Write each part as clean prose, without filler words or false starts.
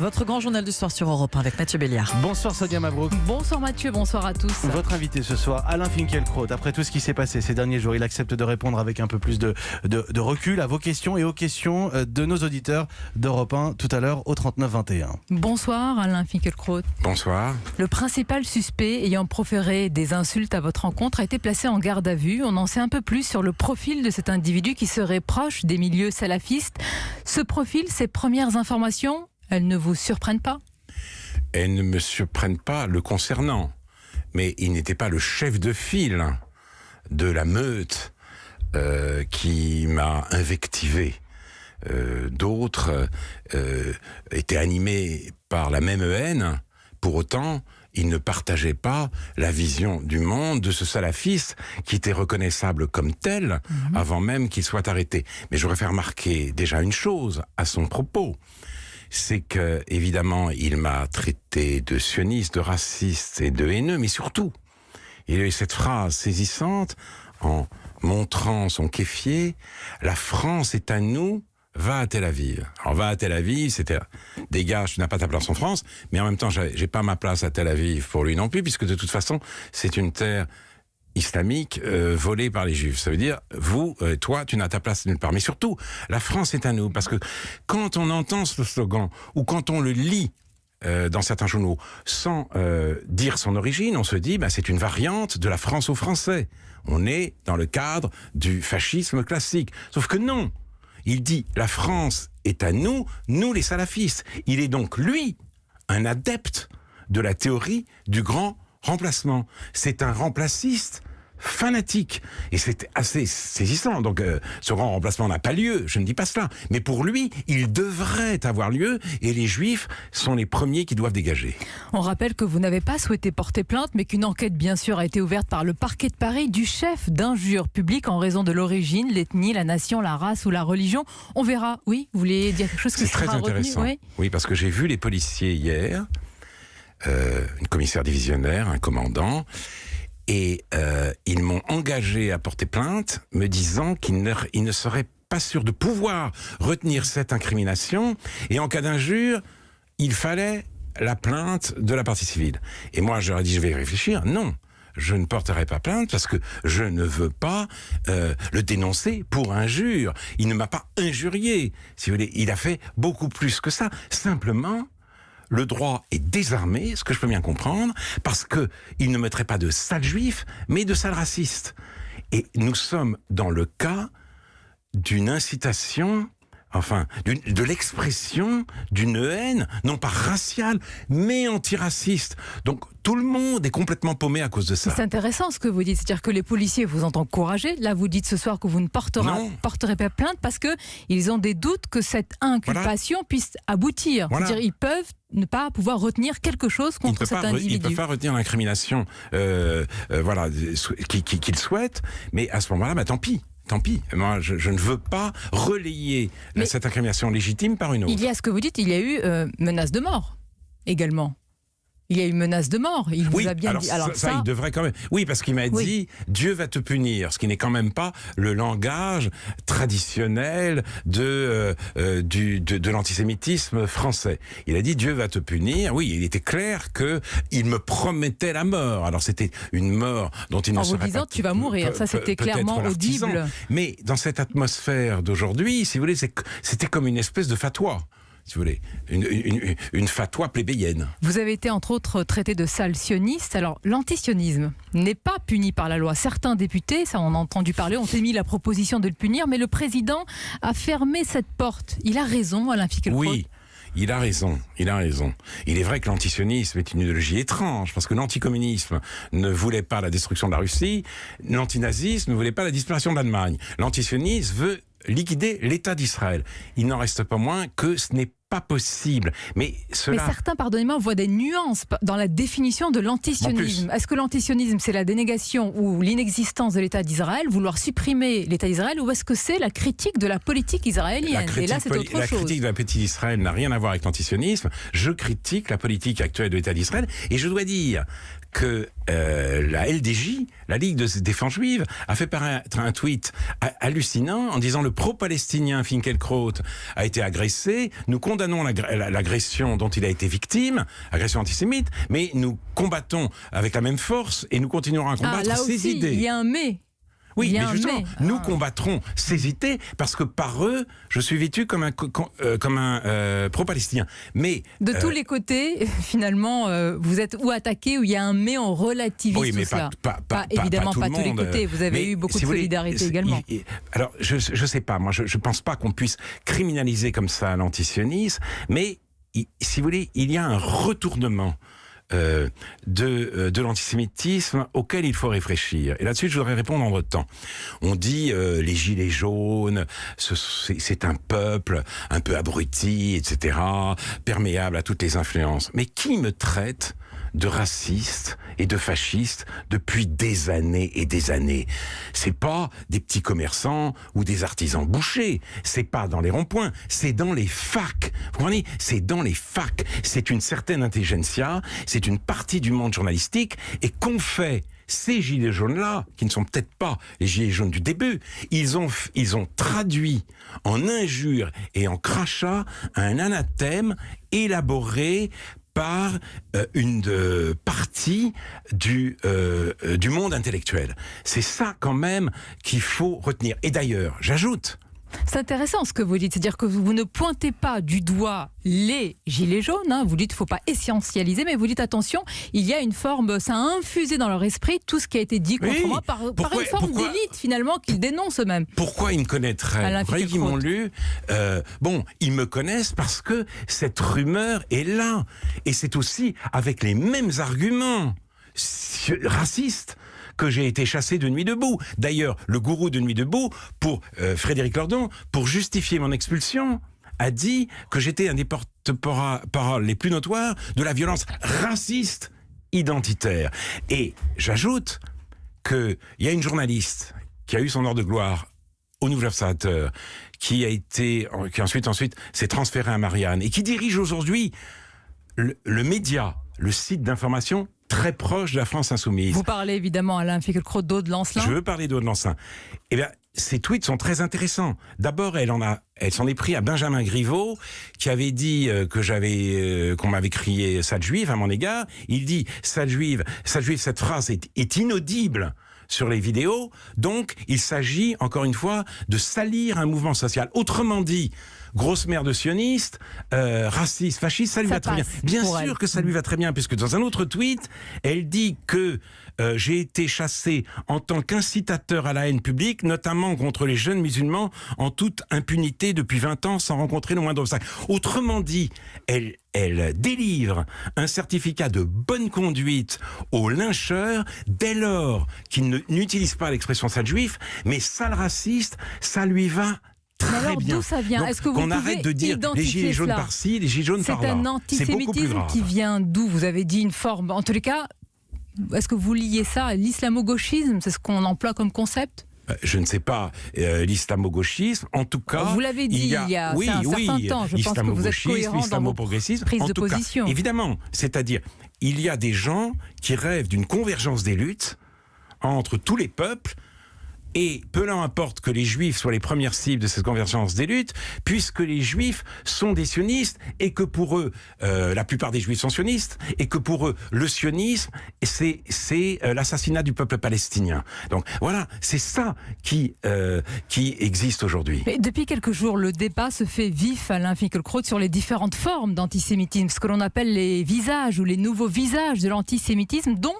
Votre grand journal du soir sur Europe 1 avec Mathieu Béliard. Bonsoir Sonia Mabrouk. Bonsoir Mathieu, bonsoir à tous. Votre invité ce soir, Alain Finkielkraut. Après tout ce qui s'est passé ces derniers jours, il accepte de répondre avec un peu plus de recul à vos questions et aux questions de nos auditeurs d'Europe 1 tout à l'heure au 39-21. Bonsoir Alain Finkielkraut. Bonsoir. Le principal suspect ayant proféré des insultes à votre rencontre a été placé en garde à vue. On en sait un peu plus sur le profil de cet individu qui serait proche des milieux salafistes. Ce profil, ces premières informations, elles ne vous surprennent pas ? Elles ne me surprennent pas le concernant. Mais il n'était pas le chef de file de la meute qui m'a invectivé. D'autres étaient animés par la même haine. Pour autant, ils ne partageaient pas la vision du monde de ce salafiste qui était reconnaissable comme tel avant même qu'il soit arrêté. Mais j'aurais fait remarquer déjà une chose à son propos. C'est que, évidemment, il m'a traité de sioniste, de raciste et de haineux, mais surtout, il a eu cette phrase saisissante en montrant son kéfier « La France est à nous, va à Tel Aviv ». Alors, va à Tel Aviv, c'était « Dégage, tu n'as pas ta place en France », mais en même temps, j'ai pas ma place à Tel Aviv pour lui non plus, puisque de toute façon, c'est une terre islamique volée par les Juifs. Ça veut dire, toi, tu n'as ta place nulle part. Mais surtout, la France est à nous. Parce que quand on entend ce slogan, ou quand on le lit dans certains journaux, sans dire son origine, on se dit, c'est une variante de la France aux Français. On est dans le cadre du fascisme classique. Sauf que non. Il dit, la France est à nous, nous les salafistes. Il est donc, lui, un adepte de la théorie du grand remplacement. C'est un remplaciste fanatique. Et c'est assez saisissant. Donc, ce grand remplacement n'a pas lieu. Je ne dis pas cela. Mais pour lui, il devrait avoir lieu et les Juifs sont les premiers qui doivent dégager. On rappelle que vous n'avez pas souhaité porter plainte, mais qu'une enquête, bien sûr, a été ouverte par le parquet de Paris du chef d'injure publique en raison de l'origine, l'ethnie, la nation, la race ou la religion. On verra. Oui, vous voulez dire quelque chose qui sera retenu ? C'est très intéressant. Oui, parce que j'ai vu les policiers hier, une commissaire divisionnaire, un commandant, et ils m'ont engagé à porter plainte, me disant qu'ils ne seraient pas sûrs de pouvoir retenir cette incrimination, et en cas d'injure, il fallait la plainte de la partie civile. Et moi, je leur ai dit, je vais y réfléchir. Non, je ne porterai pas plainte parce que je ne veux pas le dénoncer pour injure. Il ne m'a pas injurié, si vous voulez. Il a fait beaucoup plus que ça. Simplement, le droit est désarmé, ce que je peux bien comprendre, parce que il ne mettrait pas de sales juifs, mais de sales racistes. Et nous sommes dans le cas d'une incitation, de l'expression d'une haine, non pas raciale, mais antiraciste. Donc tout le monde est complètement paumé à cause de ça. C'est intéressant ce que vous dites, c'est-à-dire que les policiers vous ont encouragé. Là, vous dites ce soir que vous ne porterez pas plainte parce qu'ils ont des doutes que cette inculpation puisse aboutir. Voilà. C'est-à-dire ils peuvent ne pas pouvoir retenir quelque chose contre cet individu. Ils ne peuvent pas retenir l'incrimination qu'ils souhaitent, mais à ce moment-là, tant pis. Tant pis, moi je ne veux pas relayer cette incrimination légitime par une autre. Il y a ce que vous dites, il y a eu menace de mort également. Il y a eu menace de mort. Il vous a bien dit. Alors ça, il devrait quand même. Oui, parce qu'il m'a dit Dieu va te punir, ce qui n'est quand même pas le langage traditionnel de l'antisémitisme français. Il a dit Dieu va te punir. Oui, il était clair que il me promettait la mort. Alors c'était une mort dont il ne serait pas. En vous disant tu vas mourir, ça c'était clairement audible. Mais dans cette atmosphère d'aujourd'hui, si vous voulez, c'était comme une espèce de fatwa. Si vous voulez, une fatwa plébéienne. Vous avez été entre autres traité de sale sioniste. Alors l'antisionisme n'est pas puni par la loi. Certains députés, ça on a entendu parler, ont émis la proposition de le punir, mais le président a fermé cette porte. Il a raison, Alain Finkielkraut. Oui. Il a raison. Il est vrai que l'antisionisme est une idéologie étrange, parce que l'anticommunisme ne voulait pas la destruction de la Russie, l'antinazisme ne voulait pas la disparition de l'Allemagne. L'antisionisme veut liquider l'État d'Israël. Il n'en reste pas moins que ce n'est pas possible. Mais certains, pardonnez-moi, voient des nuances dans la définition de l'antisionisme. Est-ce que l'antisionisme, c'est la dénégation ou l'inexistence de l'État d'Israël, vouloir supprimer l'État d'Israël, ou est-ce que c'est la critique de la politique israélienne ? Et là, c'est autre chose. La critique de la politique d'Israël n'a rien à voir avec l'antisionisme. Je critique la politique actuelle de l'État d'Israël, et je dois dire que la LDJ, la Ligue de défense juive, a fait paraître un tweet hallucinant en disant le pro-palestinien Finkielkraut a été agressé, nous condamnons condamnons l'agression dont il a été victime, agression antisémite, mais nous combattons avec la même force et nous continuerons à combattre là ces aussi, idées. Il y a un mais. Oui, Il y a mais un justement, mais. nous combattrons ces idées parce que par eux, je suis vêtu comme un pro-palestinien. Mais De tous les côtés, finalement, vous êtes ou attaqué ou il y a un mais, on relativise oui, mais tout cela. évidemment Pas tout tous le les monde. côtés. Vous avez eu beaucoup de solidarité également. Alors, je sais pas. Moi, je pense pas qu'on puisse criminaliser comme ça l'antisionisme, mais si vous voulez, il y a un retournement de l'antisémitisme auquel il faut réfléchir. Et là-dessus, je voudrais répondre en votre temps. On dit les gilets jaunes, c'est un peuple un peu abruti, etc., perméable à toutes les influences. Mais qui me traite de raciste et de fasciste depuis des années et des années? C'est pas des petits commerçants ou des artisans bouchers, c'est pas dans les ronds-points, c'est dans les facs. Vous comprenez? C'est dans les facs. C'est une certaine intelligentsia, c'est une partie du monde journalistique, et qu'ont fait ces gilets jaunes-là, qui ne sont peut-être pas les gilets jaunes du début, ils ont traduit en injures et en crachats un anathème élaboré par une partie du monde intellectuel. C'est ça quand même qu'il faut retenir. Et d'ailleurs, j'ajoute... C'est intéressant ce que vous dites, c'est-à-dire que vous ne pointez pas du doigt les gilets jaunes, hein. Vous dites qu'il ne faut pas essentialiser, mais vous dites attention, il y a une forme, ça a infusé dans leur esprit tout ce qui a été dit contre moi par une forme d'élite finalement qu'ils dénoncent eux-mêmes. Pourquoi ils me connaîtraient? Vous voyez qu'ils m'ont lu, ils me connaissent parce que cette rumeur est là, et c'est aussi avec les mêmes arguments racistes que j'ai été chassé de Nuit debout. D'ailleurs, le gourou de Nuit debout, pour Frédéric Lordon, pour justifier mon expulsion, a dit que j'étais un des porte-paroles les plus notoires de la violence raciste identitaire. Et j'ajoute qu'il y a une journaliste qui a eu son heure de gloire au Nouvel Observateur, qui ensuite s'est transférée à Marianne, et qui dirige aujourd'hui le média, le site d'information très proche de la France Insoumise. Vous parlez évidemment, Alain Finkielkraut, d'Aude Lancelin. Je veux parler d'Aude Lancelin. Eh bien, ces tweets sont très intéressants. D'abord, elle s'en est pris à Benjamin Griveaux, qui avait dit qu'on m'avait crié sale juive à mon égard. Il dit sale juive, cette phrase est inaudible sur les vidéos. Donc, il s'agit, encore une fois, de salir un mouvement social. Autrement dit, grosse mère de sioniste, raciste, fasciste, ça lui va très bien. Bien sûr que ça lui va très bien, puisque dans un autre tweet, elle dit que j'ai été chassé en tant qu'incitateur à la haine publique, notamment contre les jeunes musulmans, en toute impunité depuis 20 ans, sans rencontrer le moindre obstacle. Autrement dit, elle délivre un certificat de bonne conduite aux lyncheurs dès lors qu'il n'utilise pas l'expression sale juif, mais sale raciste, ça lui va très alors, bien. D'où ça vient? Donc, est-ce que vous qu'on pouvez arrête de dire les gilets jaunes par-ci, les gilets jaunes par-là. C'est un C'est beaucoup plus antisémitisme grave. qui vient d'où? Vous avez dit une forme. En tous les cas, est-ce que vous liez ça à l'islamo-gauchisme? C'est ce qu'on emploie comme concept? Je ne sais pas, l'islamo-gauchisme, en tout cas... Vous l'avez dit il y a un certain temps, je pense que vous êtes cohérent dans vos prises de position. Évidemment, c'est-à-dire, il y a des gens qui rêvent d'une convergence des luttes entre tous les peuples, et peu importe que les Juifs soient les premières cibles de cette convergence des luttes, puisque les Juifs sont des sionistes, et que pour eux, la plupart des Juifs sont sionistes, et que pour eux, le sionisme, c'est l'assassinat du peuple palestinien. Donc voilà, c'est ça qui existe aujourd'hui. Mais depuis quelques jours, le débat se fait vif, Alain Finkielkraut, sur les différentes formes d'antisémitisme, ce que l'on appelle les visages ou les nouveaux visages de l'antisémitisme, dont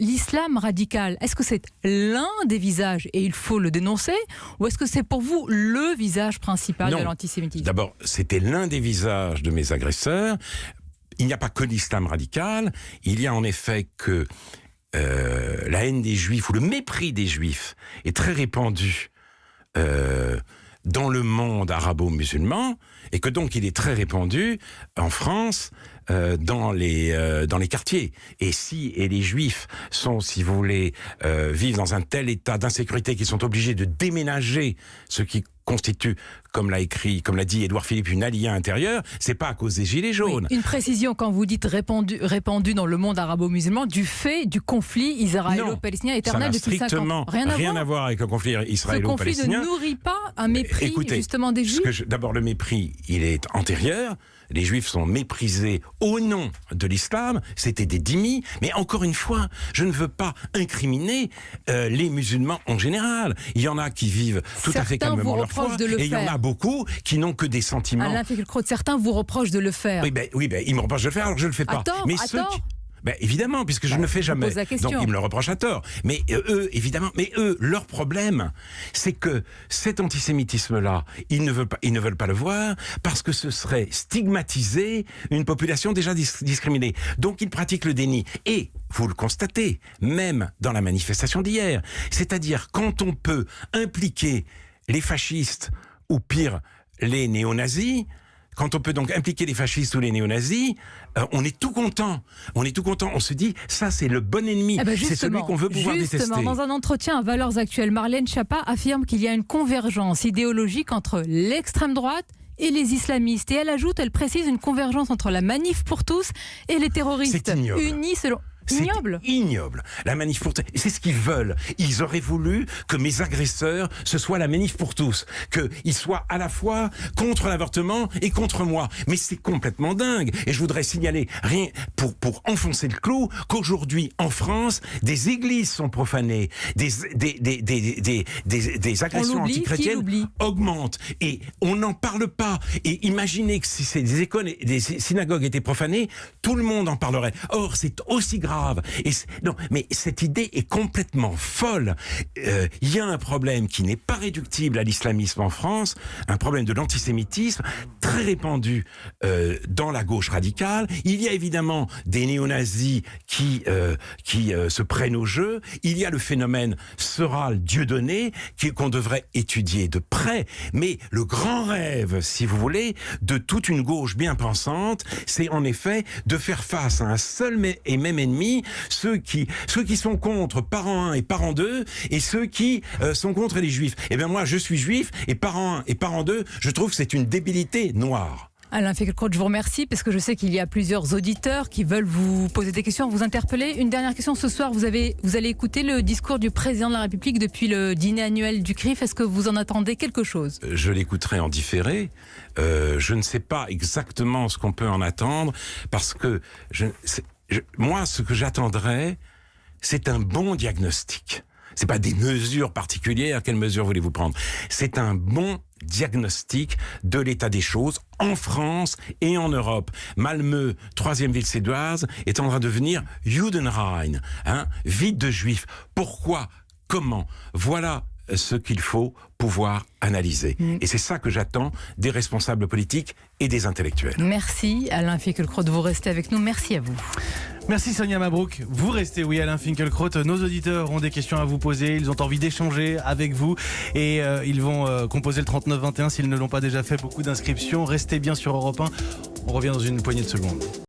l'islam radical. Est-ce que c'est l'un des visages et il faut le dénoncer, ou est-ce que c'est pour vous le visage principal de l'antisémitisme? D'abord, c'était l'un des visages de mes agresseurs. Il n'y a pas que l'islam radical, il y a en effet que la haine des Juifs ou le mépris des Juifs est très répandu dans le monde arabo-musulman, et que donc il est très répandu en France dans les quartiers. Et les Juifs sont, si vous voulez, vivent dans un tel état d'insécurité qu'ils sont obligés de déménager, ce qui constitue, comme l'a dit Édouard Philippe, une alia intérieure, c'est pas à cause des gilets jaunes. Oui, une précision, quand vous dites répandu dans le monde arabo-musulman, du fait du conflit israélo-palestinien éternel depuis 50 ans. Rien à voir avec le conflit israélo-palestinien. Ce conflit ne nourrit pas un mépris justement des Juifs. D'abord, le mépris, il est antérieur. Les Juifs sont méprisés au nom de l'islam. C'était des dhimmis. Mais encore une fois, je ne veux pas incriminer les musulmans en général. Il y en a qui vivent tout à fait calmement leur foi. Et il y en a beaucoup qui n'ont que des sentiments. Alain Finkielkraut, certains vous reprochent de le faire. Oui, ils me reprochent de le faire alors que je ne le fais pas. Évidemment, puisque je ne le fais jamais. Donc ils me le reprochent à tort. Mais leur problème, c'est que cet antisémitisme-là, ils ne veulent pas le voir parce que ce serait stigmatiser une population déjà discriminée. Donc ils pratiquent le déni. Et vous le constatez, même dans la manifestation d'hier. C'est-à-dire quand on peut impliquer les fascistes ou pire les néo-nazis. Quand on peut donc impliquer les fascistes ou les néo-nazis, on est tout content. On se dit, ça c'est le bon ennemi. C'est celui qu'on veut pouvoir détester. Dans un entretien à Valeurs Actuelles, Marlène Schiappa affirme qu'il y a une convergence idéologique entre l'extrême droite et les islamistes. Et elle précise une convergence entre la Manif pour tous et les terroristes. C'est ignoble. Unis selon... C'est ignoble. La manif pour tous, c'est ce qu'ils veulent. Ils auraient voulu que mes agresseurs, ce soit la manif pour tous. Qu'ils soient à la fois contre l'avortement et contre moi. Mais c'est complètement dingue. Et je voudrais signaler, rien pour enfoncer le clou, qu'aujourd'hui, en France, des églises sont profanées. Des agressions antichrétiennes augmentent. Et on n'en parle pas. Et imaginez que si des écoles et des synagogues étaient profanées, tout le monde en parlerait. Or, c'est aussi grave. Non, mais cette idée est complètement folle. Il y a un problème qui n'est pas réductible à l'islamisme en France, un problème de l'antisémitisme très répandu dans la gauche radicale. Il y a évidemment des néo-nazis qui se prennent au jeu. Il y a le phénomène Soral Dieudonné qu'on devrait étudier de près. Mais le grand rêve, si vous voulez, de toute une gauche bien pensante, c'est en effet de faire face à un seul et même ennemi, ceux qui sont contre parent 1 et parent 2 et ceux qui sont contre les juifs. Eh bien moi je suis juif et parent 1 et parent 2, je trouve que c'est une débilité noire. Alain Finkielkraut, je vous remercie parce que je sais qu'il y a plusieurs auditeurs qui veulent vous poser des questions, vous interpeller. Une dernière question ce soir, vous allez écouter le discours du président de la République depuis le dîner annuel du CRIF. Est-ce que vous en attendez quelque chose ? Je l'écouterai en différé. Je ne sais pas exactement ce qu'on peut en attendre parce que moi, ce que j'attendrais, c'est un bon diagnostic. C'est pas des mesures particulières. Quelles mesures voulez-vous prendre ? C'est un bon diagnostic de l'état des choses en France et en Europe. Malmö, 3e ville suédoise, est en train de devenir Judenrein, vide de juifs. Pourquoi ? Comment ? Voilà ce qu'il faut pouvoir analyser. Et c'est ça que j'attends des responsables politiques et des intellectuels. Merci Alain Finkielkraut, vous restez avec nous. Merci à vous. Merci Sonia Mabrouk. Vous restez, oui, Alain Finkielkraut. Nos auditeurs ont des questions à vous poser. Ils ont envie d'échanger avec vous. Et ils vont composer le 3921 s'ils ne l'ont pas déjà fait. Beaucoup d'inscriptions. Restez bien sur Europe 1. On revient dans une poignée de secondes.